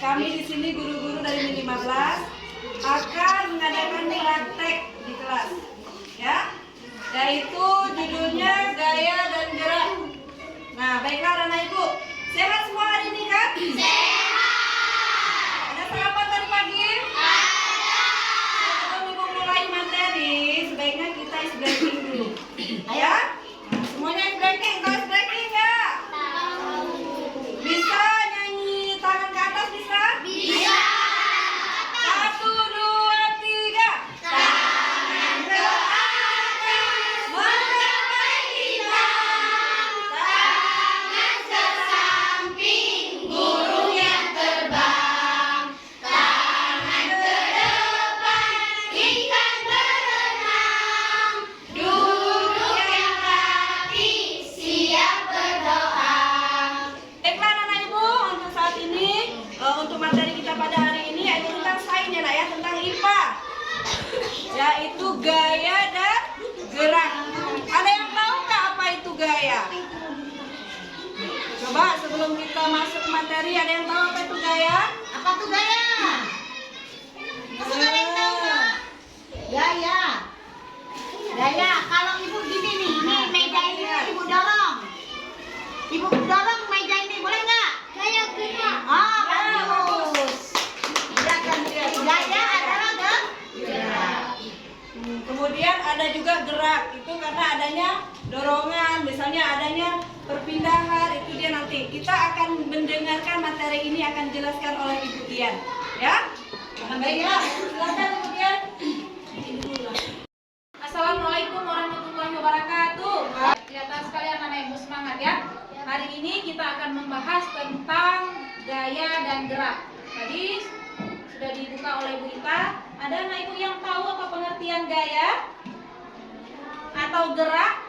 kami di sini guru-guru dari MIN 15 akan mengadakan praktek di kelas, ya, yaitu judulnya gaya dan gerak. Nah, baiklah anak ibu, sehat semua hari ini kan? Sehat. Ada sarapan tadi pagi? Ada. Sebelum ibu mulai materi, sebaiknya kita is breaking dulu. Ya? Nah, semuanya is breaking, tahu is breaking nggak? Bisa nyanyi tangan ke atas bisa? Bisa. 1, 2, 3. Tangan ke atas, menggapai hilang. Tangan ke samping, burung yang terbang. Tangan ke depan, ikan berenang. Duduk yang rapi, siap berdoa. Baiklah anak ibu, untuk saat ini, untuk materi kita pada hari ini yaitu tentang sains ya nak ya, tentang IPA, yaitu gaya dan gerak. Ada yang tahu nggak apa itu gaya? Coba sebelum kita masuk materi, ada yang tahu apa itu gaya? Apa tuh gaya? Masih ada yang tahu nggak? Gaya. Gaya, kalau ibu gini nih, ini meja ini ibu dorong. Ibu dorong meja ini, boleh nggak? Gaya gerak. Oh, bagus. Gaya adalah gerak. Kemudian ada juga gerak, itu karena adanya dorongan, misalnya adanya perpindahan, itu dia nanti. Kita akan mendengarkan materi ini akan dijelaskan oleh Ibu Dian, ya? Baiklah, silakan Ibu Dian. Assalamualaikum warahmatullahi wabarakatuh. Kelihatan sekalian anak ibu semangat ya. Hari ini kita akan membahas tentang gaya dan gerak. Tadi sudah dibuka oleh Bu Ita. Ada anak ibu yang tahu apa pengertian gaya atau gerak?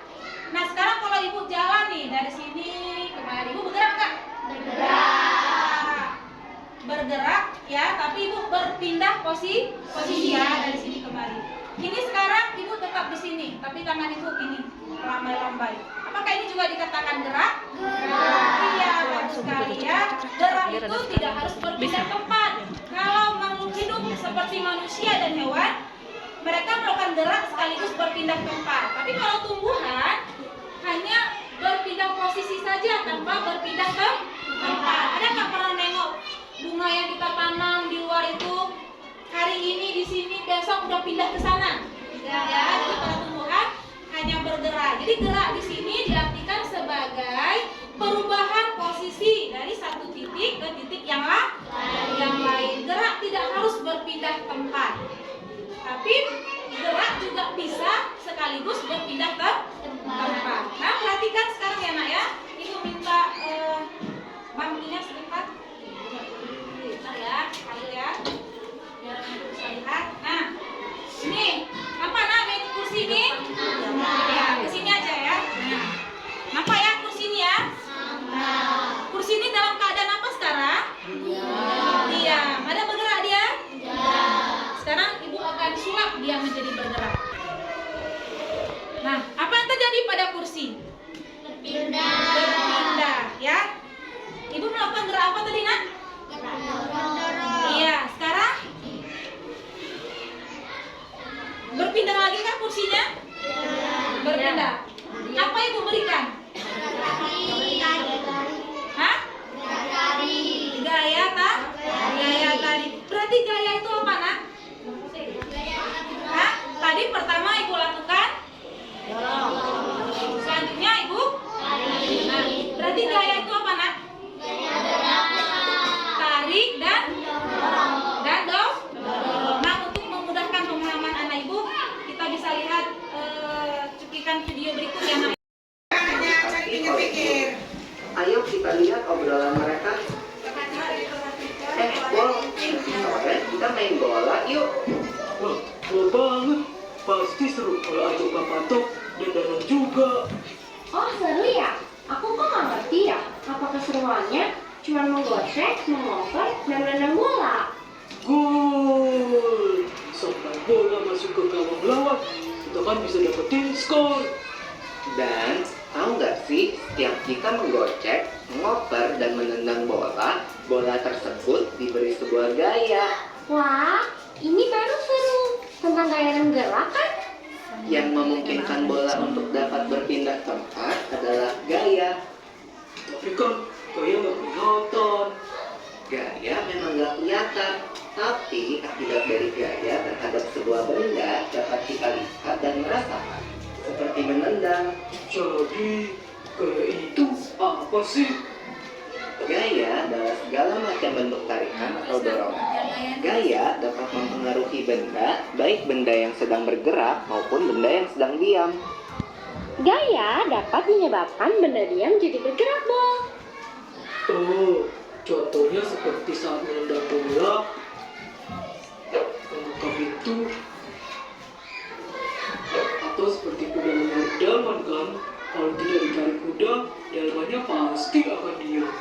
Nah sekarang kalau ibu jalan nih dari sini kemari, ibu bergerak nggak? Bergerak. Bergerak ya, tapi ibu berpindah posisi ya dari sini kemari. Ini sekarang ibu tetap di sini, tapi tangan ibu ini lambai-lambai. Apakah ini juga dikatakan gerak? Gerak. Iya, bagus sekali ya. Gerak itu tidak harus berpindah tempat. Kalau makhluk hidup seperti manusia dan hewan, mereka melakukan gerak sekaligus berpindah tempat. Tapi kalau tumbuhan hanya berpindah posisi saja tanpa berpindah tempat. Ada nggak pernah nengok bunga yang kita tanam di luar itu? Hari ini di sini, besok udah pindah ke sana. Ya, jadi para tumbuhan hanya bergerak. Jadi gerak di sini diartikan sebagai perubahan posisi dari satu titik ke titik yang lain. Gerak tidak harus berpindah tempat. Tapi gerak juga bisa sekaligus berpindah tempat. Nah, perhatikan sekarang ya nak ya. Ibu minta bangkunya sebentar. Bentar ya, ambil ya. Biar ibu bisa lihat. Nah, ini apa nak kursi ini? Ya, ke sini aja ya. Nah, nampak ya kursi ini ya? Kursi ini dalam keadaan apa sekarang? Diam. Ada bergerak dia? Sekarang ibu akan sulap dia menjadi bergerak. Nah, apa yang terjadi pada kursi? Berpindah ya. Ibu melakukan gerak apa tadi nak? Iya, sekarang berpindah lagi kan kursinya? Berpindah. Apa ibu berikan? Hah? Gaya tadi. Berarti gaya itu apa nak? Hah? Tadi pertama ibu lakukan. Selanjutnya ibu. Nah, berarti gaya itu apa nak? Tarik dan dorong. Nah, untuk memudahkan pemahaman anak ibu, kita bisa lihat cuplikan video berikut ya nak. Ayo kita lihat obrolan mereka. Bola, sore kita main bola yuk. Wah, seru banget. Pasti seru kalau ajak Bapak Tok dan Danang juga. Oh seru ya? Aku kok nggak ngerti ya. Apa keseruannya? Cuma menggocek, mengoper, dan menendang bola. Gol! Sampai bola masuk ke gawang lawan, kita kan bisa dapetin skor. Dan tahu nggak sih, setiap kita menggocek, ngoper, dan menendang bola, Bola tersebut diberi sebuah gaya. Wah, ini baru seru. Tentang gaya dan gerak kan? Yang memungkinkan bola untuk dapat berpindah tempat adalah gaya. Tapi kan gaya nggak kelihatan. Gaya memang nggak kelihatan, tapi akibat dari gaya terhadap sebuah benda dapat kita lihat dan merasakan. Seperti menendang. Jadi gaya itu apa sih? Gaya adalah segala macam bentuk tarikan atau dorongan. Gaya dapat mempengaruhi benda, baik benda yang sedang bergerak maupun benda yang sedang diam. Gaya dapat menyebabkan benda diam jadi bergerak, Bo. Oh, contohnya seperti saat menendang bola, membuka pintu, atau seperti kuda menarik delman kan? Kalau tidak ditarik kuda, delmannya pasti akan diam.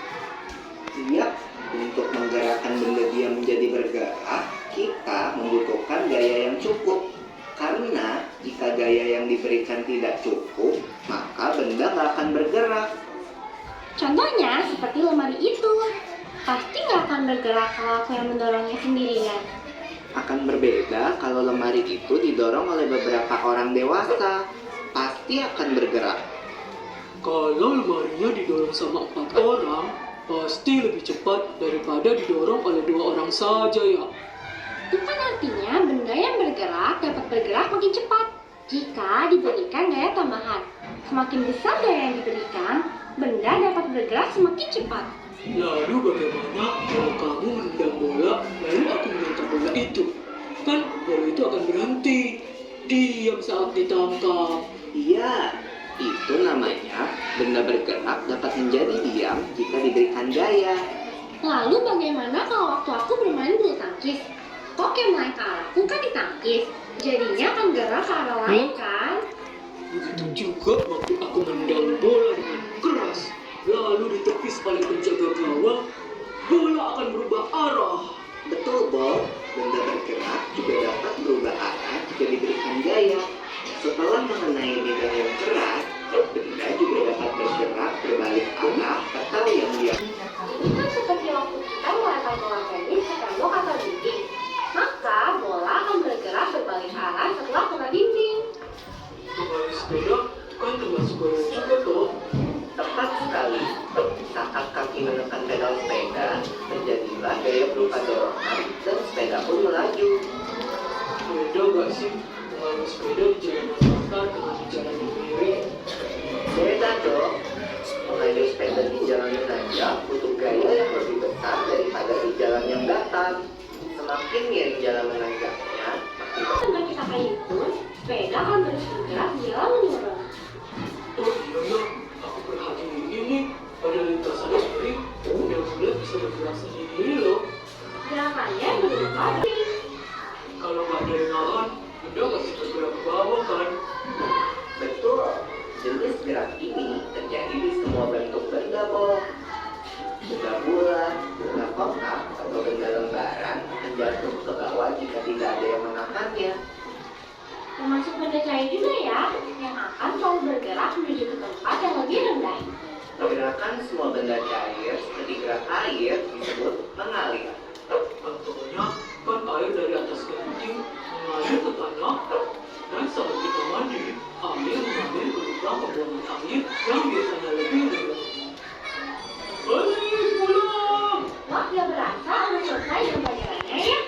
Siap, untuk menggerakkan benda diam menjadi bergerak, kita membutuhkan gaya yang cukup. Karena jika gaya yang diberikan tidak cukup, maka benda nggak akan bergerak. Contohnya seperti lemari itu. Pasti nggak akan bergerak kalau aku yang mendorongnya sendirian. Akan berbeda kalau lemari itu didorong oleh beberapa orang dewasa. Pasti akan bergerak. Kalau lemarinya didorong sama 4 orang, pasti lebih cepat daripada didorong oleh 2 orang saja ya. Itu kan artinya benda yang bergerak dapat bergerak makin cepat jika diberikan gaya tambahan. Semakin besar gaya yang diberikan, benda dapat bergerak semakin cepat. Lalu bagaimana kalau kamu menendang bola, lalu aku menangkap bola itu? Kan bola itu akan berhenti, diam saat ditangkap. Iya, itu namanya benda bergerak dapat menjadi diam jika diberikan gaya. Lalu bagaimana kalau waktu aku bermain bulu tangkis? Kok yang main ke arahku kan ditangkis, jadinya akan gerak ke arah lain kan? Begitu juga waktu aku menendang bola dengan keras, lalu ditepis oleh penjaga gawang, bola akan berubah arah. Betul, Bob. Benda bergerak juga dapat berubah arah jika diberikan gaya. Setelah mengenai medan yang keras, benda juga dapat bergerak berbalik arah atau yang diam. Ini kan seperti waktu kita melempar bola tenis ke tembok atau dinding. Maka bola akan bergerak berbalik arah setelah kena dinding. Kembali sepeda kan termasuk gaya juga toh. Tepat sekali. Saat kaki menekan pedal sepeda, terjadilah gaya berupa dorongan dan sepeda pun melaju. Beda gak sih mengalami sepeda di jalan yang datar dengan di jalan yang miring? Beda dong. Mengayuh sepeda di jalan menanjak butuh gaya yang lebih besar daripada di jalan yang datar. Semakin miring jalan menanjaknya, makin Dengan kita kayak itu, sepeda akan terus bergerak di jalan menurun. Oh iya ya, aku perhatiin ini pada lintasan miring, yang bulat bisa bergerak sendiri loh. Gerakannya berupa ring. Kalau nggak ada yang nahan, benda masih bergerak ke bawah kan? betul. Jenis gerak ini terjadi di semua bentuk benda, Bob. Benda bulat, benda kotak, atau benda lembaran akan jatuh ke bawah jika tidak ada yang menahannya. Termasuk benda cair juga ya, yang akan selalu bergerak menuju ke tempat yang lebih rendah. Gerakan semua benda cair seperti gerak air disebut mengalir. Contohnya, kan air dari atas genting mengalir ke tanah, dan saat kita mandi, air mengalir ke lubang pembuangan air yang biasanya lebih rendah. Balik pulang! Wah, gak berasa udah selesai jam pelajarannya ya.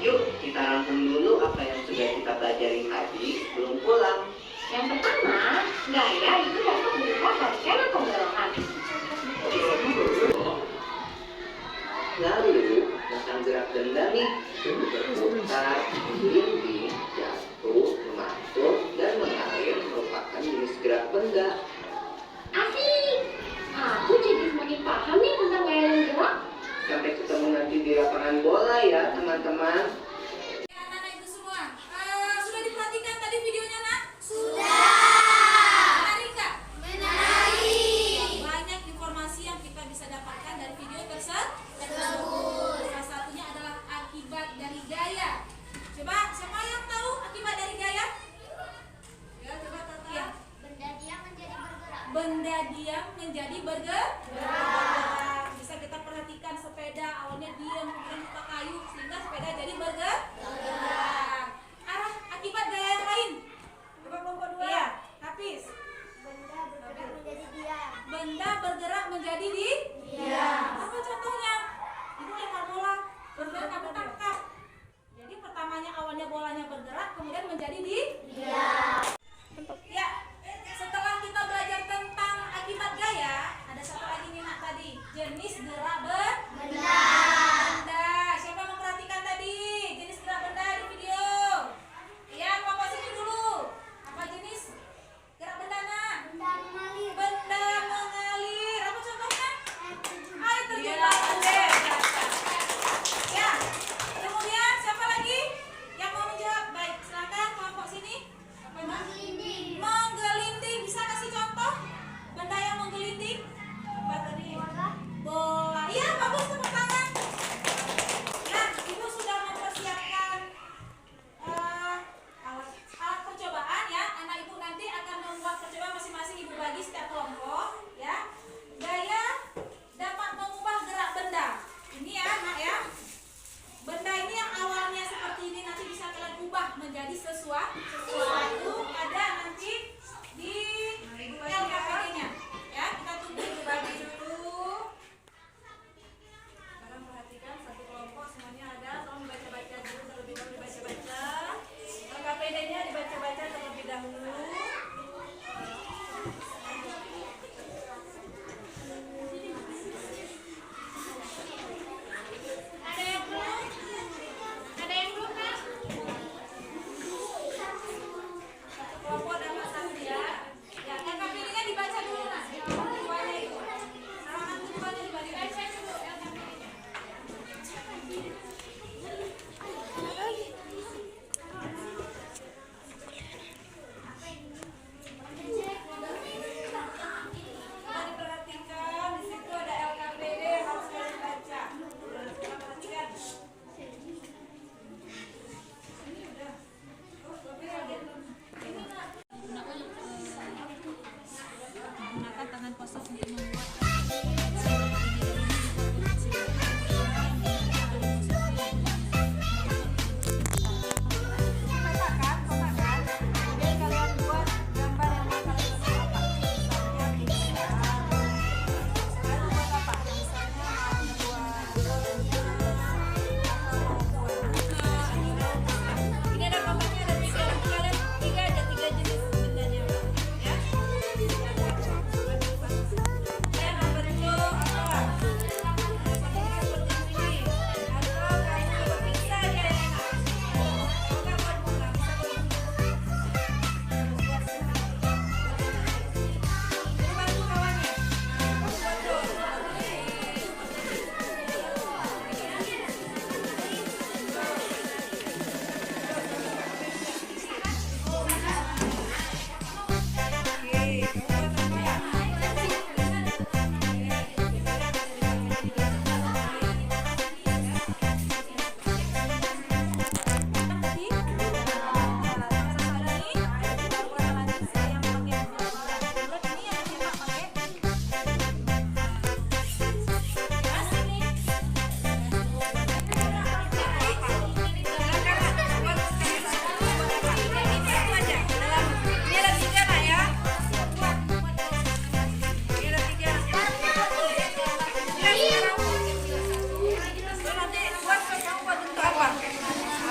Yuk, kita rangkum dulu apa yang sudah kita pelajari tadi sebelum pulang. Yang pertama, gaya itu dapat berupa tarikan atau dorongan. Lalu, tentang gerak benda nih, berputar, dinding, jatuh, memantul, dan mengalir merupakan jenis gerak benda. Asik! Aku jadi semakin paham nih tentang gaya dan gerak. Sampai ketemu nanti di lapangan bola ya, teman-teman. Ya, anak-anak ibu semua, sudah diperhatikan tadi videonya, Nak? Menarik nggak? Banyak informasi yang kita bisa dapatkan dari video tersebut. Salah satunya adalah akibat dari gaya. Coba, siapa yang tahu akibat dari gaya? Ya, coba Tata. Ya. Benda diam menjadi bergerak. Bisa kita perhatikan sepeda tadi sesuatu ada nanti di LKPD-nya. Ya, kita tunggu dibagi dulu. Sekarang perhatikan satu kelompok semuanya ada. Tolong baca-baca dulu terlebih dahulu dibaca-baca. LKPD-nya dibaca-baca terlebih dahulu. Kelompok dan Mas Satria. Ya, LKPD-nya dibaca dulu, Mas. Tujuannya itu. Halaman tujuannya dibaca dulu LKPD-nya. Coba diperhatikan, di situ ada LKPD yang harus kalian baca. Coba perhatikan. Ini udah. Oh, tapi ada. Ini nak. Menggunakan tangan kosong untuk membuat petakan. Kemudian kalian buat gambar yang mau kalian buat apa? Misalnya pizza. Kalian buat apa? Misalnya membuat ini ada gambarnya ada tiga. Kalian ada tiga jenis bendanya, ya. Kalian bentuk apa? Seperti ini. Atau kayak buat pizza aja yang enak. Kalau nggak buat bunga, bisa buat bunga. Bantu kawannya. Buat dong.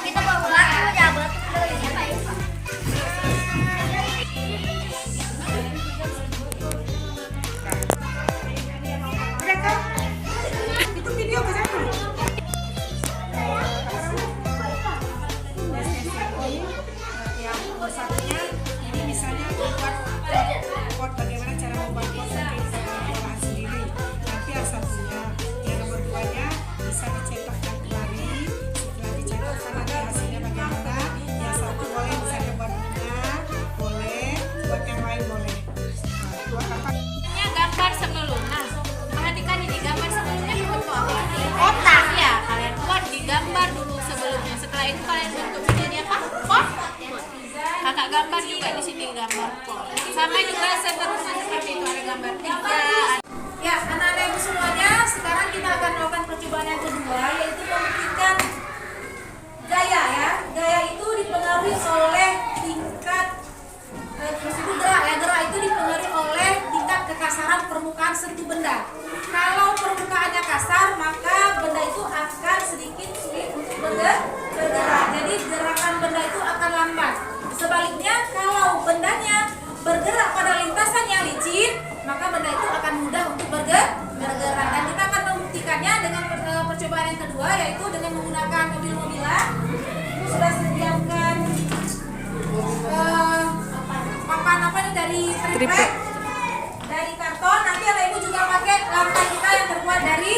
Kita bawa batu aja, batu dulu ya, Pak. Itu video ke siapa? Yang satunya ini misalnya buat pot, bagaimana cara membuat pot mungkin bisa olahan sendiri. Nanti yang satunya, yang nomor duanya bisa dicetakkan kembali. Setelah dicetakkan nanti hasilnya bagaimana. Yang satu boleh misalnya buat bunga, boleh buat yang lain boleh. Buat apa? Ini gambar sebelum. Nah, perhatikan ini gambar sebelumnya dibentuk apa? Kotak. Ya, kalian buat digambar dulu sebelumnya. Setelah itu kalian bentuk menjadi apa? Pot. Kakak gambar juga di sini gambar pot. Sama juga seterusnya seperti itu ada gambar tiga. Ya, anak-anak ibu semuanya, sekarang kita akan melakukan percobaan yang kedua, yaitu membuktikan gaya ya. Gaya itu dipengaruhi oleh tingkat meskipun gerak itu dipengaruhi oleh tingkat kekasaran permukaan sentuh benda. Kalau permukaannya kasar, maka benda itu akan sedikit sulit untuk bergerak. Jadi gerakan benda itu akan lambat. Sebaliknya, kalau bendanya bergerak pada lintasannya licin, maka benda itu akan mudah untuk bergerak. Dan kita akan membuktikannya dengan percobaan yang kedua, yaitu dengan menggunakan mobil-mobilan. Sudah sediakan papan apa nih dari triplek, dari karton. Nanti anak ibu juga pakai lantai kita yang terbuat dari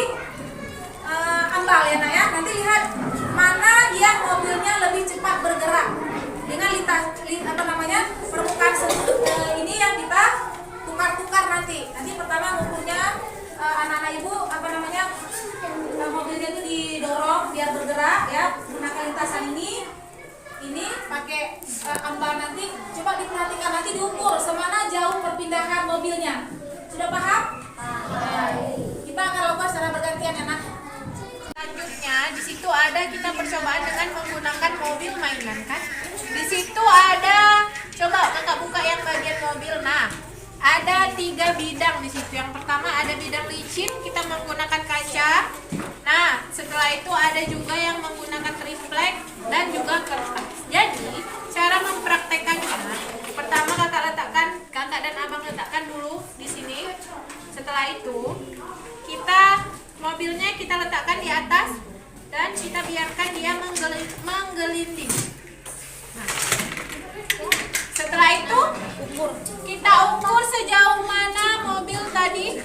ambal ya nak ya. Nanti lihat mana yang mobilnya lebih cepat bergerak dengan permukaan ini yang kita tukar-tukar nanti. Nanti pertama ngukurnya anak-anak ibu mobilnya itu didorong biar bergerak ya, menggunakan lintasan ini pakai ambal. Nanti coba diperhatikan, nanti diukur semana jauh perpindahan mobilnya. Sudah paham? Kita akan lakukan secara bergantian ya nak. Selanjutnya di situ ada kita percobaan dengan menggunakan mobil mainan kan. Di situ ada, coba kakak buka yang bagian mobil. Nah, ada 3 bidang di situ. Yang pertama ada bidang licin, kita menggunakan kaca. Nah, setelah itu ada juga yang menggunakan triplek dan juga kertas. Jadi, cara mempraktekannya, pertama kakak dan abang letakkan dulu di sini. Setelah itu, mobilnya kita letakkan di atas dan kita biarkan dia menggelinding. Nah, setelah itu kita ukur sejauh mana mobil tadi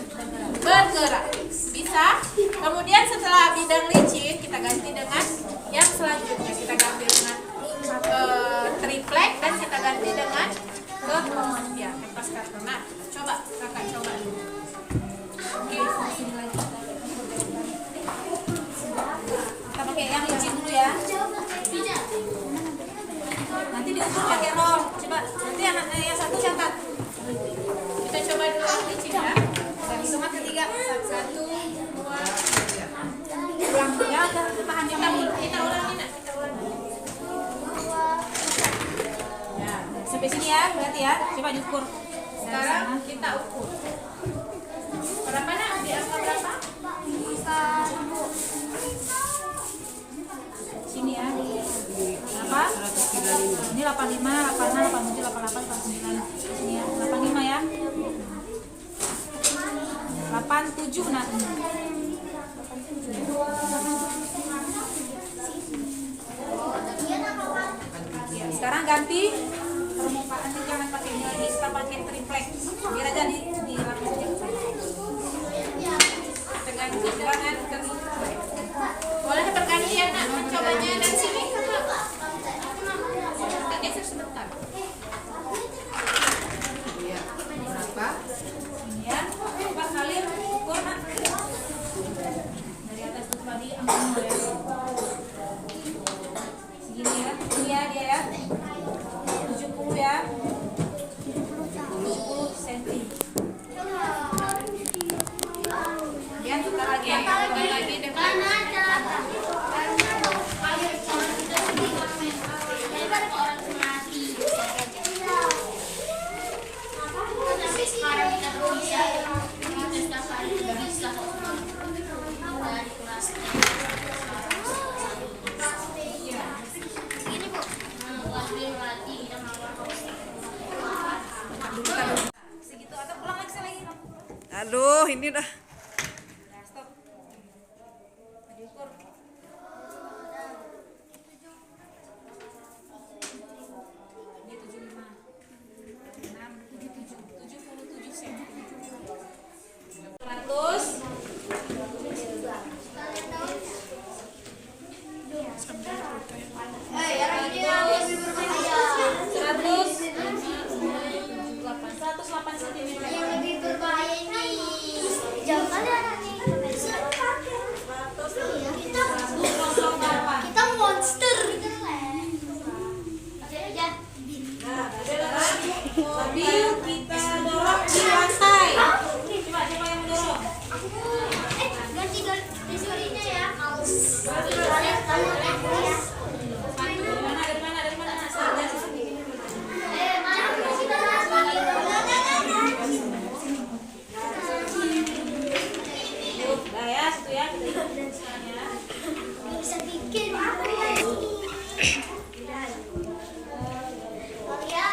bergerak. Bisa. Kemudian setelah bidang licin kita ganti dengan yang selanjutnya. Kita ganti dengan triplek dan kita ganti dengan kertas karton. Nah, coba kakak coba dulu. Oke, sini lagi. Kita pakai yang licin dulu ya. Nanti diukur pakai roll. Coba nanti yang satu catat. Kita coba dulu yang licin ya. Dan hitungan ketiga. 1, 2, 3. Ulang ya, tahan kita ulangi nak. Kita ulangi. Ya, sampai sini ya, berarti ya. Coba diukur. Sekarang kita ukur. Berapa nak? Di angka berapa? Sini ya. Berapa? Ini 85, 86, 87, 88, 89. Sini ya. 85 ya. 87 nak. Ya, sekarang ganti permukaan, jangan pakai ini lagi, kita pakai triplek. Biar aja di langsung aja. Kita ganti dengan boleh pergantian nak mencobanya dari sini kakak. Kita geser sebentar. Ya, berapa? Ini ya. Coba kalian ukur nak. Dari atas tuh tadi angkanya ya. Segini ya. Ini ya dia ya. 70 ya. 70 cm. Ya, kita lagi dengan segitu atau pulang lagi. Aduh, ini udah. Nah, stop. Diukur. Ini 75. 6, 77, 77 cm. 100. Yang lebih berbahaya nih. Jauh kali anaknya. Kita monster. Mobil kita dorong di lantai. Coba yang dorong. Ganti historinya ya. Dari mana? Saja sini. Nah ya, situ ya. Bisa bikin. Dia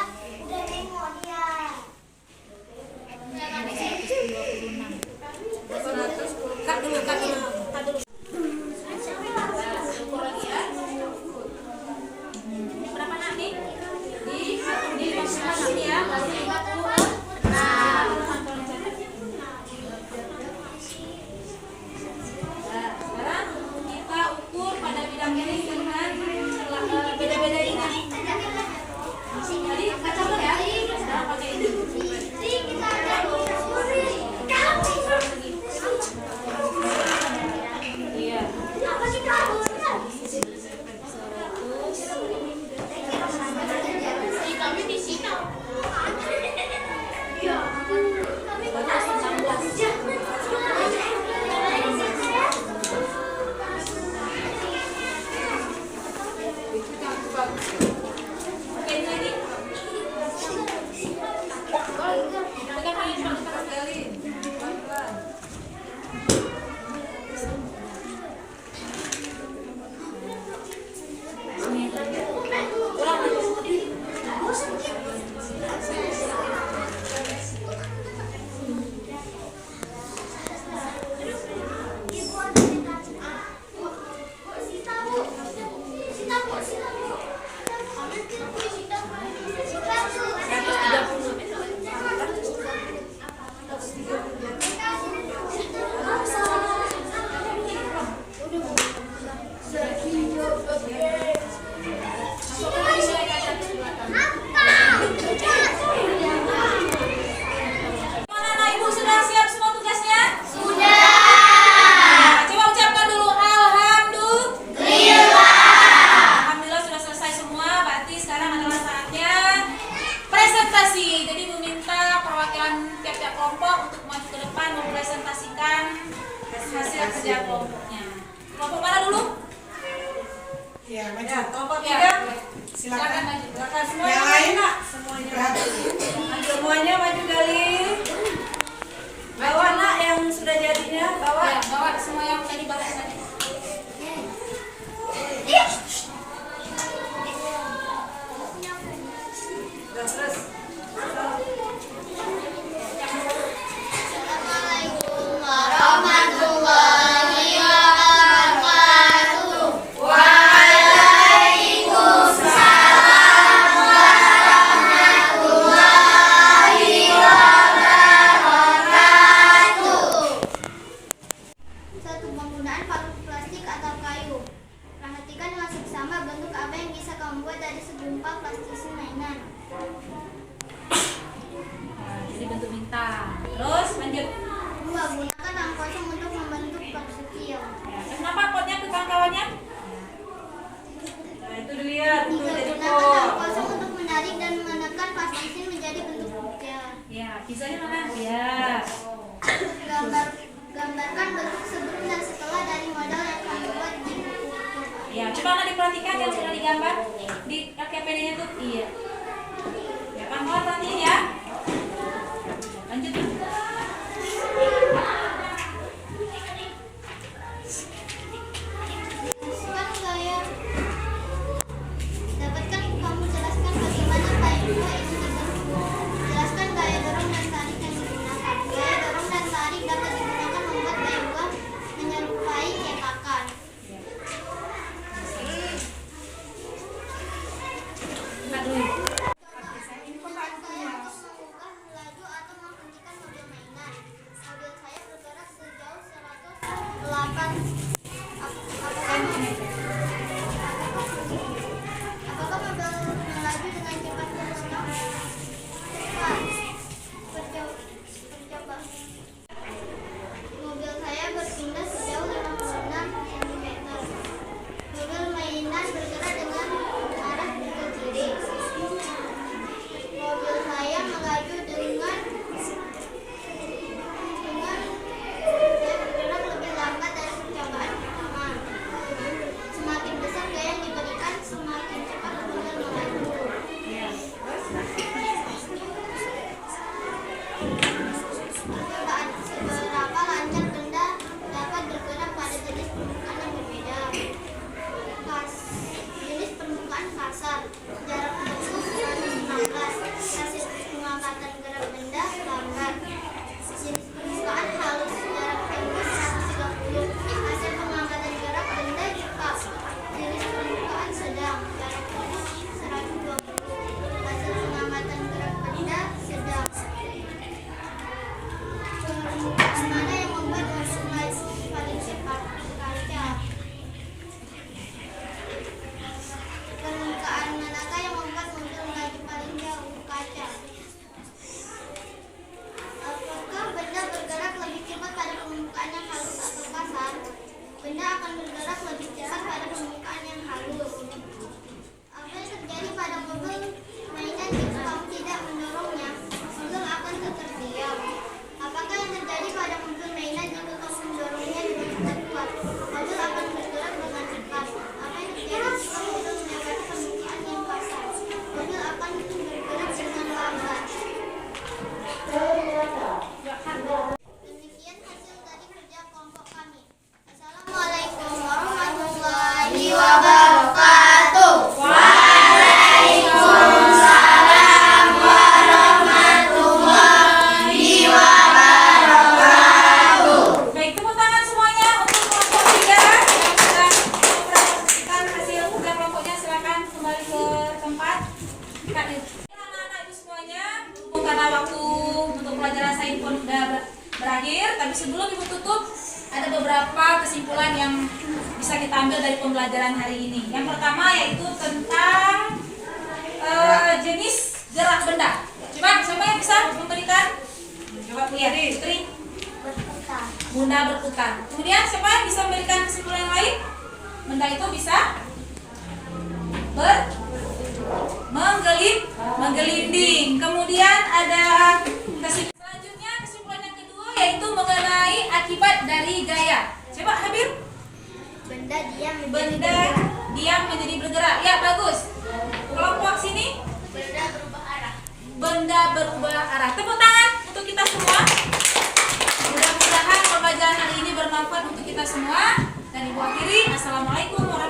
udah nengok dia. 126. Cut dulu. Ukur lagi ya. Ini berapa nak nih? Di maksimal sini ya. 50. Nah, sekarang kita ukur pada bidang ini. Masukkan lagi selai kaca ke belakang. Mana anak ibu sudah siap semua tugasnya? Sudah. Coba ucapkan dulu alhamdulillah. Alhamdulillah sudah selesai semua. Berarti sekarang adalah saatnya presentasi. Jadi meminta perwakilan tiap-tiap kelompok untuk maju ke depan mempresentasikan hasil kerja kelompoknya. Kelompok mana dulu? Ya, maju. Kelompok Ya, tiga. silakan maju. Silakan semua. Yang lain nak, semuanya. Semuanya maju kali. Bawa nak yang sudah jadinya, bawa. Ya, bawa semua yang tadi bahas tadi. Terus. Assalamualaikum warahmatullahi wabarakatuh. Waalaikumsalam warahmatullahi wabarakatuh. Satu, penggunaan palu plastik atau kayu. Perhatikan dengan seksama bentuk apa yang bisa kamu buat dari segumpal plastisi mainan. Nah, jadi bentuk bintang. Terus lanjut. 2. Gunakan tangan kosong untuk membentuk pot kecil. Ya, kenapa potnya ke kawan-kawannya? Nah, itu dilihat, itu 3. jadi Gunakan tangan pot. kosong untuk menarik dan menekan plastisi menjadi bentuk pijar. Ya, pisahnya mana? Ya. Gambarkan bentuk sebelum dan setelah dari model yang kamu buat di buku itu. Ya, coba Anda diperhatikan yang sudah digambar di KPD-nya tuh. Iya. Ya, kawan-kawan perhatiin ya. Lanjut. Jelaskan gaya. Dapatkan kamu jelaskan bagaimana payungnya itu dibentuk. Jelaskan gaya dorong dan tarik yang digunakan. Gaya dorong dan tarik dapat digunakan membuat payungnya menyerupai cetakan. Aduh. modul dari pembelajaran hari ini. Yang pertama yaitu tentang jenis gerak benda. Coba siapa yang bisa memberikan? Coba lihat, Putri. Benda berputar. Kemudian siapa yang bisa memberikan kesimpulan yang lain? Benda itu bisa menggelinding. Kemudian ada selanjutnya kesimpulan yang kedua yaitu mengenai akibat dari gaya. Coba Habib. Benda diam menjadi bergerak. Ya, bagus. Kelompok sini. Benda berubah arah. Tepuk tangan untuk kita semua. Mudah-mudahan pembelajaran hari ini bermanfaat untuk kita semua. Dan ibu akhiri, assalamualaikum warahmatullahi wabarakatuh.